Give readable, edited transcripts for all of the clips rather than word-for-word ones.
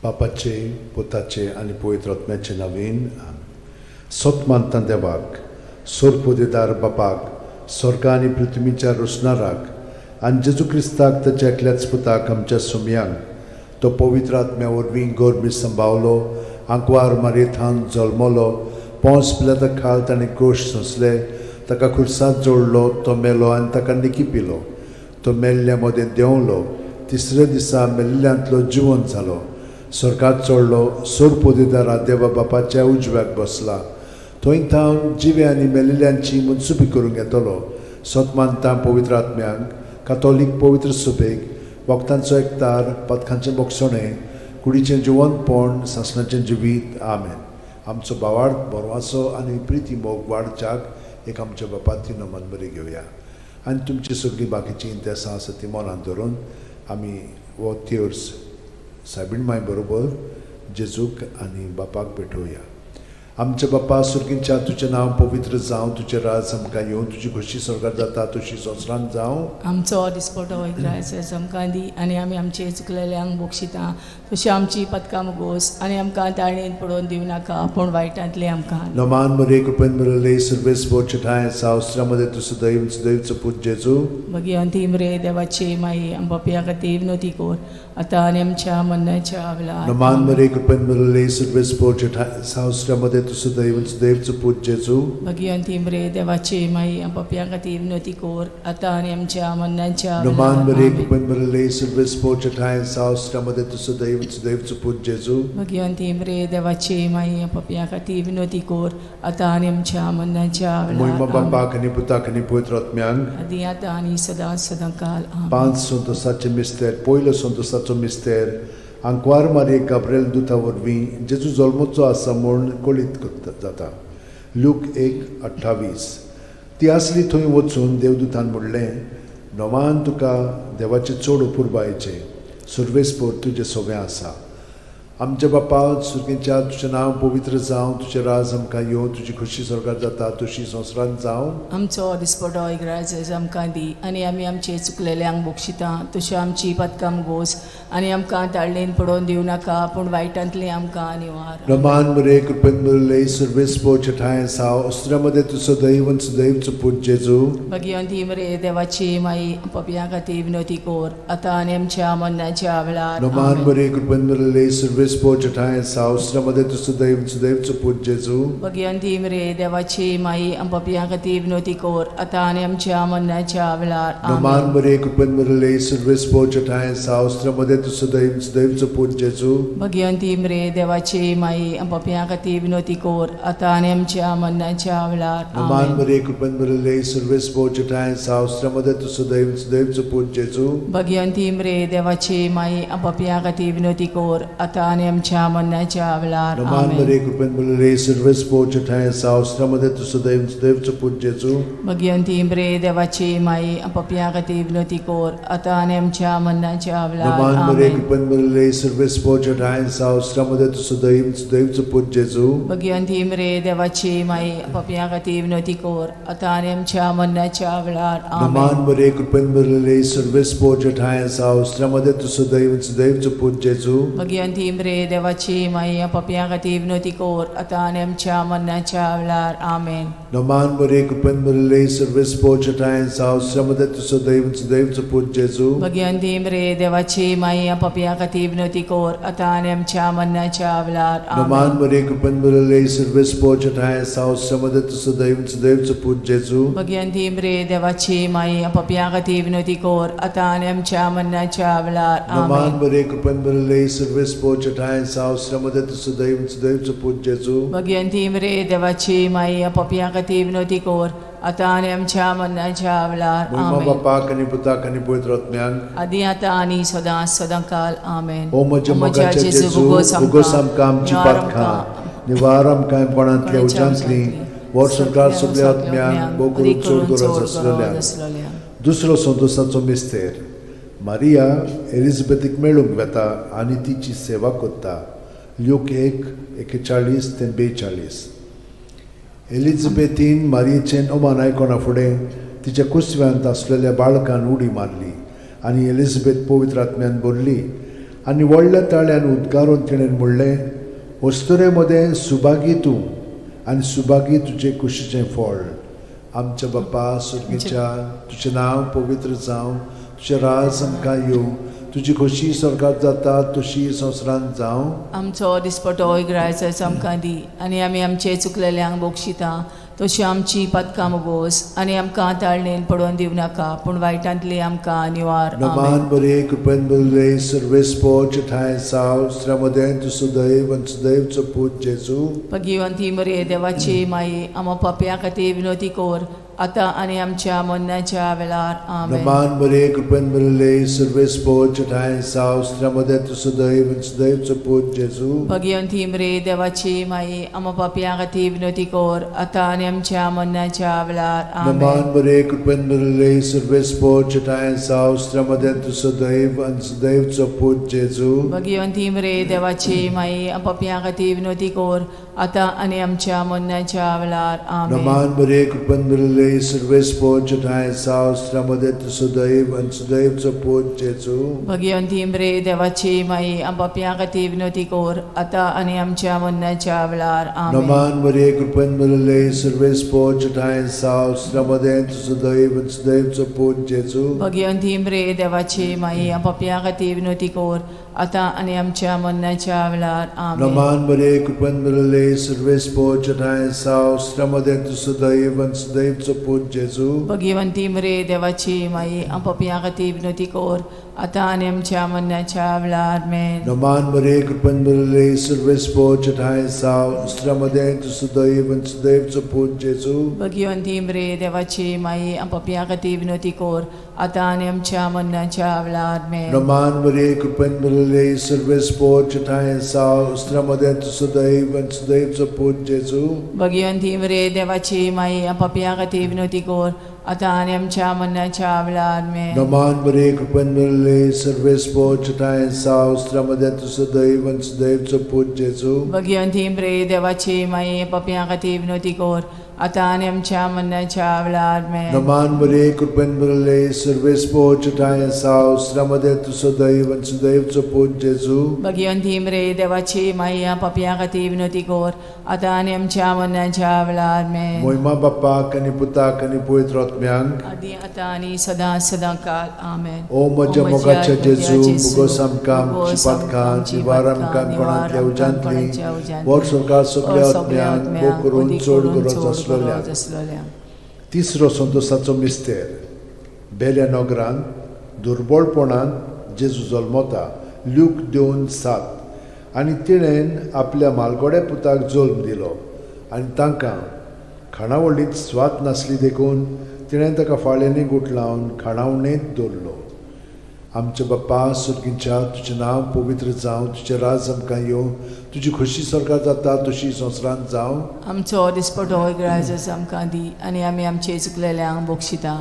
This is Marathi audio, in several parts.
बापाचे, पुताचे आनी पवित्र आत्म्याचे नांवेन सोत मानता देवाक, सोरपोदेदार बापाक, स्वर्गा आनी पृथ्वीच्या रोसणाराक आनी जेजू क्रिस्ताक ताच्या एकल्याच पुताक आमच्या सुमयांक तो पवित्र आत्म्या वरवीं गोरबी संभावलो, आंकवार मारयेंत जल्मलो, पोंस पिलाता खाल ताणें गोश सोंसले, ताका खुर्सांत जोडलो, तो मेलो आनी ताका निकी पिलो, तो मेल्ल्या मदें देंवलो, तिसऱ्या दिसा मेल्ल्यांतलो जिवंत जालो, स्वर्गात चडलो, सोरपोदेदारा देवा बापाच्या उजव्याक बसला, थंय थावन जिवे आनी मेलिल्ल्यांची मनसुबी करूंक येतलो. सोत मानता पवित्र आत्म्यांक, कातोलीक पवित्र सुबेक, वखदांचो एकतार, पथकांचें मोगसणें, कुडीचें जिवंतपण, सासणाचें जिवीत. आमेन. आमचो भावार्थ बरवासो आनी प्रिती मोग वाडच्याक एक आमच्या बापाची नमन बरी घेवया आनी तुमची सगळीं बाकीची इंतेसां आसा ती मनांत धरून आमी हो तिर्स सायबीण माय बरोबर जेजूक आनी बापाक भेटोवया. आमचे बापा सुर्गींच्या तुजें नांव पवित्र जावं, तुजें राज आमकां येवं, तुजी खोशी स्वर्गांत जाता तशी संवसारांत जावं. आमचो दिसपटो वैद्रायचो आमकां दी आनी आमी आमचे चुकलेल्यांक बक्षिता तशी आमची पदकां मुगोस आनी आमकां ताळणेन पडोवन दिवं नाका पूण वायटांतले आमकां. नमान मरे कृपेन मरले सर्वेस बोचे ठाय सावस्त्रामध्ये तुझं दैवचं पूज जेजू मगी अंती मरे देवाची माई आंबापिया खातीर विनोती कोर आतां आनी आमच्या मरणाच्या वेळार. नमान मरे कृपेन मरले सर्वेस बोचे ठाय सावस्त्रामध्ये तुझं दैवचं पूज जेजू मगी अंती मरे देवाची माई आंबापिया खातीर विनोती कोर आतां आनी आमच्या मरणाच्या नमान मरे कृपेन मरले सर्वेस बोचे ठाय सावस्त्रामध्ये तुझं दैवचं पूज जेजू मगी अंती मरे देवाची माई आंबापिया खातीर विनोती कोर आतां आनी आमच्या मरणाच्या महिमा वेळार. बापाक आनी पुताक आनी पवित्र आत्म्यांक. आदी आतां आनी सदां सदांकाल. आमेन. 5 संतोसाचे मिस्तेर, पयलो संतोसाचो मिस्तेर, आंकवार मारये गाब्रिएल दुता वरवीं जेजू जल्मोचो आसा म्हूण कळीत जाता. लूक 1:28. ती आसली थंय वचून देवदूतान म्हणलें, नोमान तुका देवाचे चड उपुरबायेचें सर्वेस्पोर तुजें सगळें आसा. आमच्या बापा सुर्गींच्या तुजें नांव पवित्र जावं, तुजें राज आमकां येवं, तुजी खोशी स्वर्गांत जाता तशी संवसारांत जावं. आमचो दिसपटो इग्रायज आमकां दी आनी आमी आमचे चुकलेल्यांक बक्षिता तशें आमची पदकां मुगोस आनी आमकां ताळणेन पडोवन दिवं नाका पूण वायटांतली आमकां निवार. नमान मरे कृपेन मरले सर्वेस्पोर ठाय साव अस्त्रामध्ये तुझं दैवचं पूज जेजू भगवंती मरे देवाची माई पपिया खातीर विनोती कोर आतां आनी आमच्या मरणाच्या वेळार. नमान मरे कृपेन मरले सर्वेस्पोर ठाय साव अस्त्रामध्ये तुझं दैवचं पूज जेजू भगवंती मरे देवाची माई पपिया खातीर विनोती कोर आतां आनी आमच्या मरणाच्या वेळार. नमान मरे कृपेन मरले सर्वेस्पोर ठाय साव अस्त्रामध्ये तुझं दैवचं पूज जेजू भगवंती मरे देवाची माई पपिया खातीर विनोती कोर आतां आनी आमच्या मरणाच्या वेळार. नमान मरे कृपेन मरले सर्वेस्पोर ठाय साव अस्त्रामध्ये तुझं दैवचं पूज जेजू भगवंती मरे देवाची माई पपिया खातीर विनोती कोर आतां आनी आमच्या मरणाच्या वेळार. नमान मरे कृपेन मरले सर्वेस्पोर ठाय साव अस्त्रामध्ये तुझं दैवचं पूज जेजू भगवंती मरे देवाची माई पपिया खातीर विनोती कोर आतां आनी आमच्या मरणाच्या वेळार. नमान मरे कृपेन मरले सर्वेस्पोर ठाय साव अस्त्रामध्ये तुझं दैवचं पूज जेजू भगवंती मरे देवाची माई पपिया खातीर विनोती कोर आतां आनी आमच्या मरणाच्या वेळार. नमान मरे कृपेन मरले सर्वेस्पोर ठाय साव अस्त्रामध्ये तुझं दैवचं पूज जेजू भगवंती मरे देवाची माई पपिया खातीर विनोती कोर आतां आनी आमच्या मरणाच्या वेळार. आमेन. नमान मरे कृपेन मरले सर्वेस्पोर ठाय साव अस्त्रामध्ये तुझं दैवचं पूज जेजू भगवंती मरे देवाची माई पपिया खातीर विनोती कोर आतां आनी आमच्या मरणाच्या वेळार. नमान मरे कृपेन मरले सर्वेस्पोर ठाय साव अस्त्रामध्ये तुझं दैवचं पूज जेजू भगवंती मरे देवाची माई पपिया खातीर विनोती कोर आतां आनी आमच्या मरणाच्या वेळार. नमान मरे कृपेन मरले सर्वेस्पोर ठाय साव अस्त्रामध्ये तुझं दैवचं पूज जेजू भगवंती मरे देवाची माई पपिया खातीर विनोती कोर आतां आनी आमच्या मरणाच्या वेळार. महिमा बापाक आनी पुताक आनी पवित्र आत्म्यांक. आदी आतां आनी सदां सदांकाल. आमेन. ओ म्हज्या मोगाचे जेजू उगोस आमकां आमची पातखां निवार आमकां कोणांतल्या उज्यांतली वर सरकार सगळ्या आत्म्यांक बोगून चड गरज आसलेल्या. दुसरो संतोसाचो मिस्तेर, मारिया एलिझाबेथीक मेळूंक वेता आनी तिची सेवा करता. लूक 1:41-42. एलिझाबेथीन मारियेचें ओमान आयकोना फुडें तिच्या कुसव्यांत आसलेल्या बाळकान उडी मारली आनी एलिझाबेथ पवित्र आत्म्यान भरली आनी व्हडल्या ताळ्यान उद्गारून तिणें म्हणलें, वस्तुरे मदें सुभागी तूं आनी सुभागी तुजें कुशीचें फळ. आमच्या बापा सुर्गीच्या, तुजें नांव पवित्र जावं, तुजें राज आमकां येवं, तुजी खोशी स्वर्गांत जाता तशी संवसारांत जावं. आमचो दिसपटो इग्रायचो आमकां दी, आनी आमी आमचे चुकलेल्यांक बोगशिता तशी आमची पदकां मोगोस, आनी आमकां ताळणेन पडोवन दिवं नाका, पूण वायटांतली आमकां निवार. नमान बरे कृपेन भरले सर्वेस्पो ठाय साव श्रमदेन तू सुदैव आनी सुदैवचो पूत जेजू. भगिवंती मरे देवाची माये, आमो पापयां खातीर विनोदी कोर, आतां आनी आमच्या मरणाच्या वेळार. आमेन. नमान बरे कृपेन भरले सर्वेस्पो ठाय साव श्रमदेन तू सुदैव आनी सुदैवचो पूत जेजू. भगिवंती मरे देवाची माये, आमो पापयां खातीर विनोदी कोर, आतां आनी आमच्या मरणाच्या वेळार. आमेन. नमान बरे कृपेन भरले सर्वेस्पो ठाय साव श्रमदेन तू सुदैव आनी सुदैवचो पूत जेजू. भगिवंती मरे देवाची माये, आमो पापयां खातीर विनोदी कोर, आतां आनी आमच्या मरणाच्या वेळार. आमेन. नमान बरे कृपेन भरले सर्वेस्पो ठाय साव श्रमदेन तू सुदैव आनी सुदैवचो पूत जेजू. भगिवंती मरे देवाची माये, आमो पापयां खातीर विनोदी कोर, आतां आनी आमच्या मरणाच्या वेळार. आमेन. नमान बरे कृपेन भरले सर्वेस्पो ठाय साव श्रमदेन तू सुदैव आनी सुदैवचो पूत जेजू. भगिवंती मरे देवाची माये, आमो पापयां खातीर विनोदी कोर, आतां आनी आमच्या मरणाच्या वेळार. आमेन. नमान बरे कृपेन भरले सर्वेस्पो ठाय साव श्रमदेन तू सुदैव आनी सुदैवचो पूत जेजू. भगिवंती मरे देवाची माये, आमो पापयां खातीर विनोदी कोर, आतां आनी आमच्या मरणाच्या वेळार. आमेन. नमान बरे कृपेन भरले सर्वेस्पो ठाय साव श्रमदेन तू सुदैव आनी सुदैवचो पूत जेजू. भगिवंती मरे देवाची माये, आमो पापयां खातीर विनोदी कोर, आतां आनी आमच्या मरणाच्या वेळार. आमेन. नमान बरे कृपेन भरले सर्वेस्पो ठाय साव श्रमदेन तू सुदैव आनी सुदैवचो पूत जेजू. भगिवंती मरे देवाची माये, आमो पापयां खातीर विनोदी कोर, आतां आनी आमच्या मरणाच्या वेळार. आमेन. नमान बरे कृपेन भरले सर्वेस्पो ठाय साव श्रमदेन तू सुदैव आनी सुदैवचो पूत जेजू. भगिवंती मरे देवाची माये, पापयां खातीर विनोदी कोर, आतां आनी आमच्या मरणाच्या वेळार. आमेन. नमान बरे कृपेन भरले सर्वेस्पो ठाय साव श्रमदेन तू सुदैव आनी सुदैवचो पूत जेजू. भगिवंती मरे देवाची माये, पापयां खातीर विनोदी कोर, आतां आनी आमच्या मरणाच्या वेळार. आमेन. मोहिमा बापाक आनी पुताक आनी पवित्र आत्म्यांक. आदी आतां आनी सदां सदांकाळ. आमेन. ओ म्हज्या मोगाच्या जेजू, मुगोस आमकां आमची पातकां, निवार आमकां कोणांतल्या उजांतली, वर स्वर्गांत सगळ्या आत्म्यांक भोव करून चड गरज आसलेल्या. तिसरो संतोसाचो मिस्तेर. बेल्या नगरांत दुर्बळपणान जेजू जल्मता. ल्यूक 2:7. आनी तिणेन आपल्या मालगोड्या पुताक जल्म दिलो, आनी तांकां खाणावळींत स्वात नासली देखून तिणें ताका फाळ्यांनी गुट लावन खाणावणेंत दवरलो. आमच्या बापा सुर्गीच्या, तुजें नांव पवित्र जावं, तुजें राज आमकां येवं, तुजी खोशी स्वर्गांत जाता तशी संवसारांत जावं. आमचो दिसपटो इग्रायज आमकां दी, आनी आमी आमचे चुकलेल्यांक बोगशिता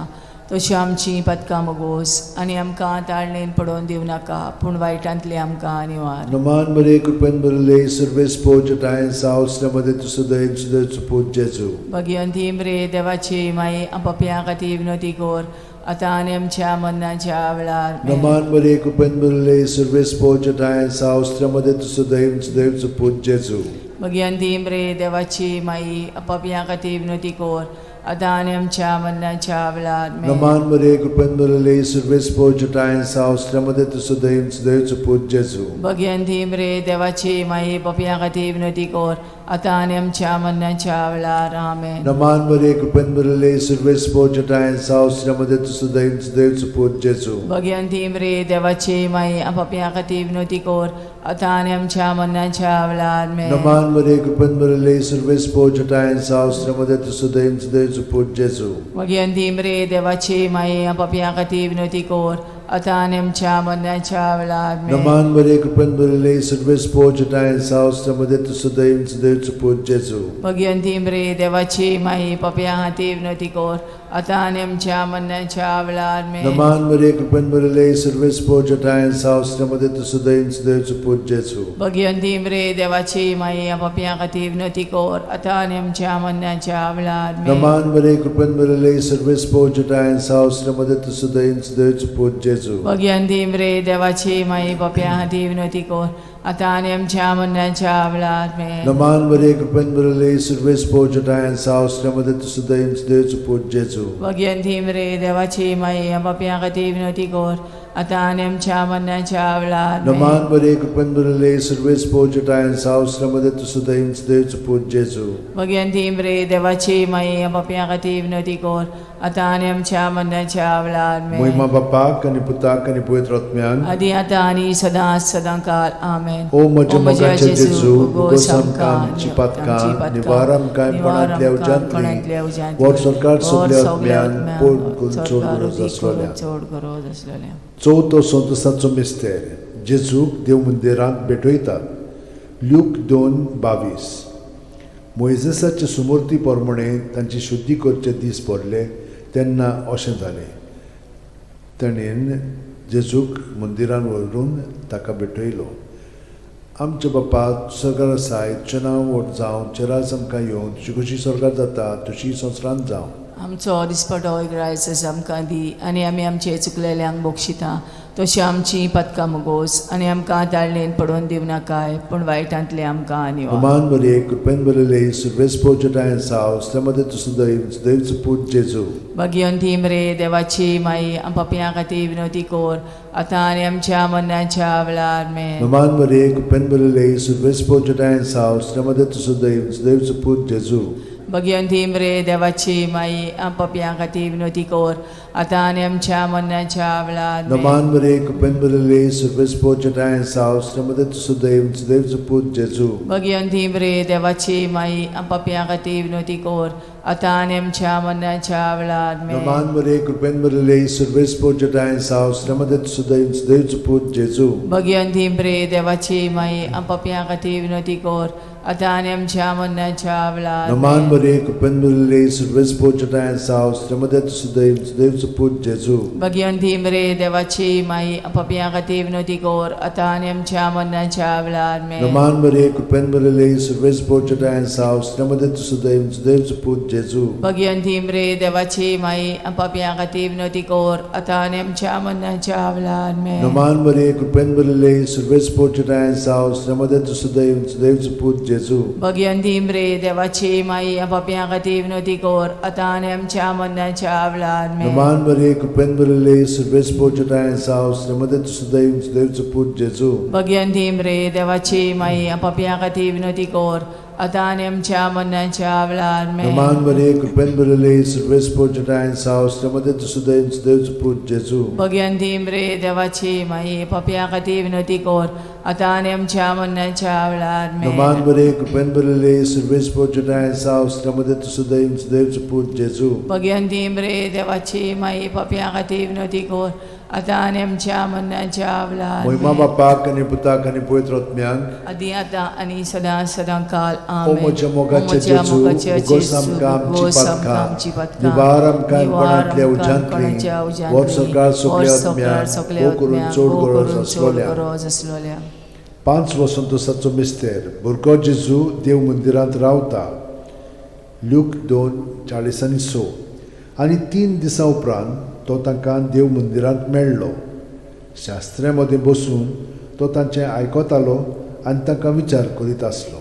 तशी आमची पदकां मोगोस, आनी आमकां ताळणेन पडोवन दिवं नाका, पूण वायटांतली आमकां निवार. नमान बरे कृपेन भरले सर्वेस्पो ठाय साव श्रमदेन तू सुदैव सुदैवचो पूत जेजू. भगिवंती मरे देवाची माये, आमो पापयां खातीर विनोदी कोर, आतां आनी आमच्या मरणाच्या वेळार. आमेन. नमान बरे कृपेन भरले सर्वेस्पो ठाय साव श्रमदेन तू सुदैव सुदैवचो पूत जेजू. भगिवंती मरे देवाची माये, आमो पापयां खातीर विनोदी कोर, आतां आनी आमच्या मरणाच्या वेळार. आमेन. नमान बरे कृपेन भरले सर्वेस्पो ठाय साव श्रमदेन तू सुदैव सुदैवचो पूत जेजू. भगिवंती मरे देवाची माये, पापयां खातीर विनोदी कोर, आतां आनी आमच्या मरणाच्या वेळार. आमेन. नमान बरे कृपेन भरले सर्वेस्पो ठाय साव श्रमदेन तू सुदैव सुदैवचो पूत जेजू. भगिवंती मरे देवाची माये, आमो पापयां खातीर विनोदी कोर, आतां आनी आमच्या मरणाच्या वेळार. आमेन. नमान बरे कृपेन भरले सर्वेस्पो ठाय साव श्रमदेन तू सुदैव सुदैवचो पूत जेजू. भगिवंती मरे देवाची माये, आमो पापयां खातीर विनोदी कोर, आतां आनी आमच्या मरणाच्या वेळार. आमेन. नमान बरे कृपेन भरले सर्वेस्पो ठाय साव श्रमदेन तू सुदैव सुदैवचो पूत जेजू. भगिवंती मरे देवाची माये, पापयां खातीर विनोदी कोर, आता आणि आमच्या मरणाच्या वेळा आमेन. नमान मरे कृपन बरले सर्वेस पोचटाय सावस्त्रमध्ये तुसुदैन सुदैवचो पूज जेजू. भगवंती मरे देवाची माई आपापया खातीर विनंती कर आता आणि आमच्या मरणाच्या वेळा आमेन. नमान मरे कृपन बरले सर्वेस पोचटाय सावस्त्रमध्ये तुसुदैन सुदैवचो पूज जेजू. भगवंती मरे देवाची माई आपापया खातीर विनंती कर आता आणि आमच्या मरणाच्या वेळा आमेन. नमान मरे कृपन बरले सर्वेस पोचटाय सावस्त्रमध्ये तुसुदैन सुदैवचो पूज जेजू. भगवंती मरे देवाची माई आपापया खातीर विनंती कर आता आणि आमच्या मरणाच्या वेळा आमेन. नमान मरे कृपन बरले सर्वेस पोचटाय सावस्त्रमध्ये तुसुदैन सुदैवचो पूज जेजू. भगवंती मरे देवाची माई आपापया खातीर विनंती कर आता आणि आमच्या मरणाच्या वेळा आमेन. महिमा बापाक आनी पुताक आनी पवित्र आत्म्याक आदी आता आणि सदांकाळ आमेन. ओ म्हज्या जेजू उगोस आमकां आमची पातकां निवार आमकां कोणांतल्या उज्यांतली वर सरकार सगल्या आत्म्यान पोट करून चोड गरज आसलोल्या. चोड गरज आसलोल्या. चवथो संतसाचो मिस्तेर जेजूक देव मंदिरांत भेटयतात. ल्यूक 2:22. मोइजेसाचे सुमूर्ती प्रमाणे तांची शुद्धी करचे दीस पडले तेन्ना अशें जालें. ताणेन जेजूक मंदिरान व्हरून ताका भेटयलो. आमचे बापा स्वर्गार आसाय तुजें नांव व्हड जावं तुजें राज आमकां येवं तुजी कशी स्वर्गार जाता तशी संवसारांत जावं. आमचो दिसपटो इग्रायस आमकां दी आनी आमी आमचे चुकलेल्यांक बक्षिता तशी आमची पदकां मोगोस आनी आमकां दाळणेन पडोवन दिवं नाकाय पूण वायटांतले आमकां निवार. नमान मरे कृपेन बरले सर्वेस पोचटाय सावस्त्रमध्ये सुदैवचो पूज जेजू. भगवंती मरे देवाची माई आपापया खातीर विनंती कर आता आनी आमच्या मरणाच्या वेळा आमेन. नमान मरे कृपेन बरले सर्वेस पोचटाय सावस्त्रमध्ये सुदैवचो पूज जेजू. भगवंती मरे देवाची माई आपापया खातीर विनंती कर आता आनी आमच्या मरणाच्या वेळा आमेन. नमान मरे कृपेन बरले सर्वेस पोचटाय सावस्त्रमध्ये सुदैवचो पूज जेजू. भगवंती मरे देवाची माई आपापया खातीर विनंती कर आता आनी आमच्या मरणाच्या वेळा आमेन. नमान मरे कृपेन बरले सर्वेस पोचटाय सावस्त्रमध्ये सुदैवचो पूज जेजू. भगवंती मरे देवाची माई आपापया खातीर विनंती कर आता आनी आमच्या मरणाच्या वेळा आमेन. नमान मरे कृपेन बरले सर्वेस पोचटाय सावस्त्रमध्ये सुदैवचो पूज जेजू. भगवंती मरे देवाची माई आपापया खातीर विनंती कर आता आनी आमच्या मरणाच्या वेळा आमेन. नमान मरे कृपेन बरले सर्वेस पोचटाय सावस्त्रमध्ये सुदैवचो पूज जेजू. भगवंती मरे देवाची माई आपापया खातीर विनंती कर आता आनी आमच्या मरणाच्या वेळा आमेन. नमान मरे कृपेन बरले सर्वेस पोचटाय सावस्त्रमध्ये सुदैवचो पूज जेजू. भगवंती मरे देवाची माई आपापया खातीर विनंती कर आता आनी आमच्या मरणाच्या वेळा आमेन. नमान मरे कृपेन बरले सर्वेस पोचटाय सावस्त्रमध्ये सुदैवचो पूज जेजू. भगवंती मरे देवाची माई आपापया खातीर विनंती कर आता आनी आमच्या मरणाच्या वेळा आमेन. नमान मरे कृपेन बरले सर्वेस पोचटाय सावस्त्रमध्ये सुदैवचो पूज जेजू. भगवंती मरे देवाची माई आपापया खातीर विनंती कर आता आनी आमच्या मरणाच्या वेळा आमेन. नमान मरे कृपेन बरले सर्वेस पोचटाय सावस्त्रमध्ये सुदैवचो पूज जेजू. भगवंती मरे देवाची माई आपापया खातीर विनंती कर आता आनी आमच्या मरणाच्या वेळा महिमा आमेन. बापाक आनी पुताक आनी पवित्र आत्म्याक आदी आता आनी सदांकाळ ओ आमेन. म्हज्या मोगाचे जेजू उगोस आमकां आमची पातकां निवार आमकां कोणांतल्या उज्यांतली वर सरकार सगल्या आत्म्याक करून चोड गरज आसलोल्या. 5 वसंतोसाचो मिस्तेर भुरगो जेजू देव मंदिरांत रावता. ल्यूक 2:40-6. आनी 3 दिसां उपरांत तो तांकां देव मंदिरांत मेळ्ळो. शास्त्र्यां मदें बसून तो तांचें आयकतालो आनी तांकां विचार करीत आसलो.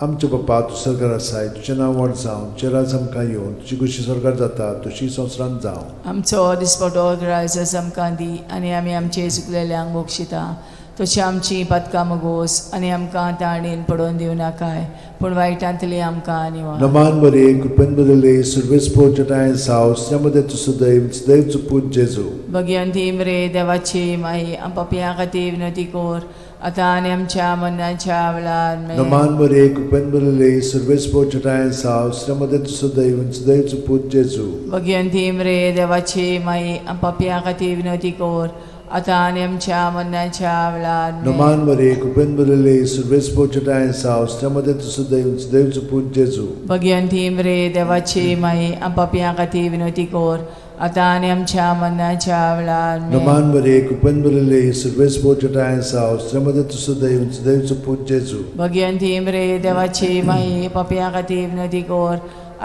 आमचे बापा तूं स्वर्गार आसाय तुजें नांव व्हड जावं तुजें राज आमकां येवं तुजी कशी स्वर्गार जाता तशी संवसारांत जावं. आमचो दिसपटो ग्रायस आमकां दी आनी आमी आमचे चुकलेल्यांक बक्षिता तशी आमची पदकां मोगोस आनी आमकां ताळणेन पडोवन दिवं नाकाय पूण वायटांतली आमकां निवार. नमान मरे कृपेन बरले सर्वेस पोचटाय सावस्त्रमध्ये सुदैवचो पूज जेजू. भगवंती मरे देवाची माई आपापया खातीर विनंती कर आता आनी आमच्या मरणाच्या वेळा आमेन. नमान मरे कृपेन बरले सर्वेस पोचटाय सावस्त्रमध्ये सुदैवचो पूज जेजू. भगवंती मरे देवाची माई आपापया खातीर विनंती कर आता आणि आमच्या मरणाच्या वेळार Noman Maria, Cupen Bulele, Surves Pochata and South, Stramadet Sudeus, Deus Put Jesu. Bhagwanti मरे देवाची माई आपापिया खाती विनोती कोर आता आणि आमच्या मरणाच्या वेळार Noman Maria, Cupen Bulele, Surves Pochata and South, Stramadet Sudeus, Deus Put Jesu. Bhagwanti मरे देवाची माई आपापिया खाती विनोती कोर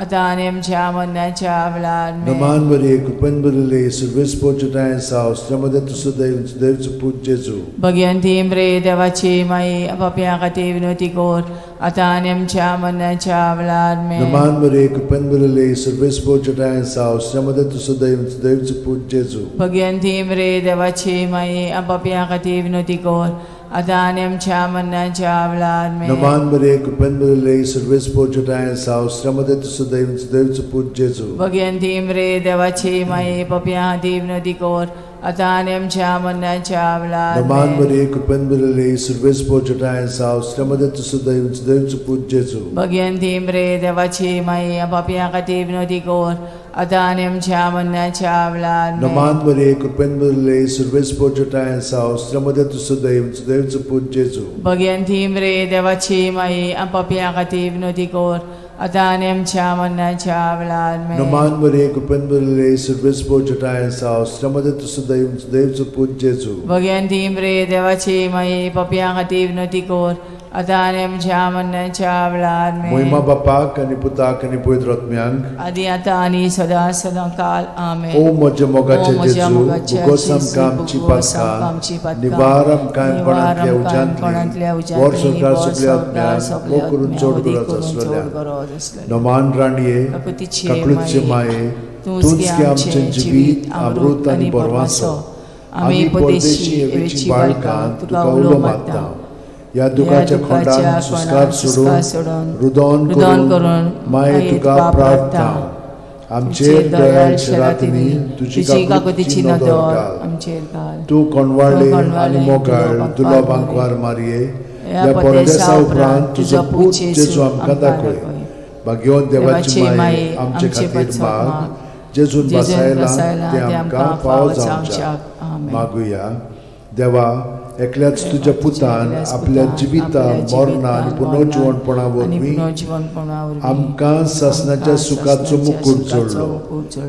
आता आणि आमच्या मरणाच्या वेळार Noman Maria, Cupen Bulele, Surves Pochata and South, Stramadet Sudeus, Deus Put Jesu. Bhagwanti मरे देवाची माई आपापिया खाती विनोती कोर आता आणि आमच्या मरणाच्या वेळार Noman Maria, Cupen Bulele, Surves Pochata and South, Stramadet Sudeus, Deus Put Jesu. Bhagwanti मरे देवाची माई आपापिया खाती विनोती कोर आता आणि आमच्या मरणाच्या वेळार Noman Maria, Cupen Bulele, Surves Pochata and South, Stramadet Sudeus, Deus Put Jesu. Bhagwanti मरे देवाची माई आपापिया खाती विनोती कोर आता आणि आमच्या मरणाच्या वेळार Noman Maria, Cupen Bulele, Surves Pochata and South, Stramadet Sudeus, Deus Put Jesu. Bhagwanti मरे देवाची माई आपापिया खाती विनोती कोर आता आणि आमच्या मरणाच्या वेळार Noman Maria, Cupen Bulele, Surves Pochata and South, Stramadet Sudeus, Deus Put Jesu. Bhagwanti मरे देवाची माई आपापिया खाती विनोती कोर आता आणि आमच्या मरणाच्या वेळार Noman Maria, Cupen Bulele, Surves Pochata and South, Stramadet Sudeus, Deus Put Jesu. Bhagwanti मरे देवाची माई आपापिया खाती विनोती कोर आता आणि आमच्या मरणाच्या वेळार Moima Bapak आणि Putak आणि Pavitr Atmyank. आदी आता आणि सदा सदा काल आमेन. O moja mogache O moja Jesu, mogache bugosam Jesu, kamci bugosam patka, kamci patka, nivaram kaim panatlia nivaram kaim ujantli, panatlia ujantli, vor sorkar vor subliatmyan, sorkar mokurun subliatmyan, चोडगोराच Modi असलेल्या करून चोडगोराच असलेल्या. नमान राणीये, काकुतीचे काकुळीचे माये, तुझ की आमचे जीवित, अमृत आणि परवासो, आम्ही परदेशी एवेची बाळकां तुका उलो मागता. या दुखाच्या खोंडान सुस्कार सोडून रुदन करून माये तुका प्रार्थना. आमचेर दयाळ शरातीनी तुझी काकुतीची नदर घाल. आमचेर घाल. तू कोणवाळे आणि मोगाळ तुला बांकवार मारये या परदेसा उपरांत तुझो पूत जेजू आमकां दाखय. भाग्यवान देवाची माये आमचे खातीर माग, जेजून बसायला ते आमकां फावो जावच्या. मागुया देवा, एकल्याच तुझ्या पुतान आपल्या जिविता मरणा आणि पुनर्जीवनपणा वरवीं आमकां सासणाच्या सुखाचो मुकुट जोडलो.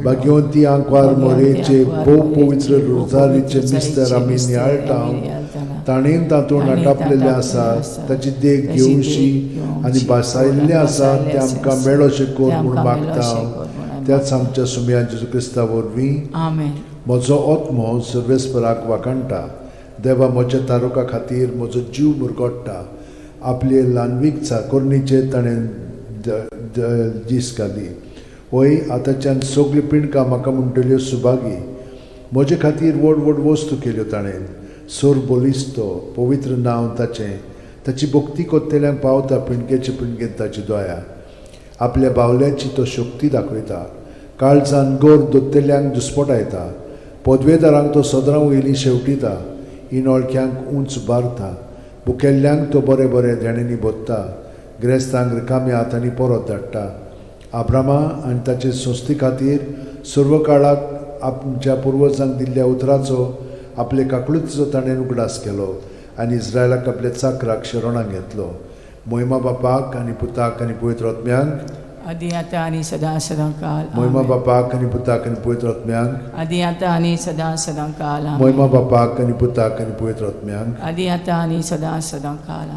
भाग्यवंती आंकवार मोरेचे भोव पवित्र रोजारीचे मिस्तर आमी नियाळटाव. ताणेन तातूंत आटापलेले आसा ताची देख घेवशी आनी बसायल्ले आसा ते आमकां मेळोशे कोर म्हूण मागता. त्याच आमच्या सुमया जेजू क्रिस्ता वरवीं म्हजो आत्मो सर्वेस्पराक वाकणटा. देवा, म्हज्या तारुका खातीर म्हजो जीव मुरगोडटा. आपले ल्हानवीक चाकोरणीचे ताणें दीस घाली. वय आतांच्यान सगळी पिणकां म्हाका म्हणटल्यो सुभागी. म्हजे खातीर व्हड व्हड वस्तू केल्यो ताणें. सोर बोलिस्तो पवित्र नांव ताचें. ताची भक्ती कोत्तेल्यांक पावता पिणकेचे पिणकेन ताची दया. आपल्या बावल्याची तो शक्ती दाखयता. काळजान गोर दोत्तेल्यांक दुस्पटायता. पदवेदारांक तो सदरां वयली शेवटिता. इनोळख्यांक उंच बारता. बुकेल्ल्यांक तो बरे बरे देणेनी बोत्ता. गिरेस्तांक रिकाम्या हातांनी परत धाडटा. आब्रामा आनी ताचे संस्थे खातीर सर्व काळाक आमच्या पुर्वजांक दिल्ल्या उतराचो आपले काकुळीचो ताणें उगडास केलो आनी इस्रायलाक आपल्या चाकराक शरणांत घेतलो. मोहिमा बापाक आनी पुताक आनी पवित्र आत्म्यांक आदी आता आणि सदा सदा काल. मोहिमा बापाक आनी पुताक आनी पवित्र आत्म्यांक आदी आता आणि सदा सदा काल. मोहिमा बापाक आनी पुताक आनी पवित्र आत्म्यांक आदी आता आणि सदा सदा काल.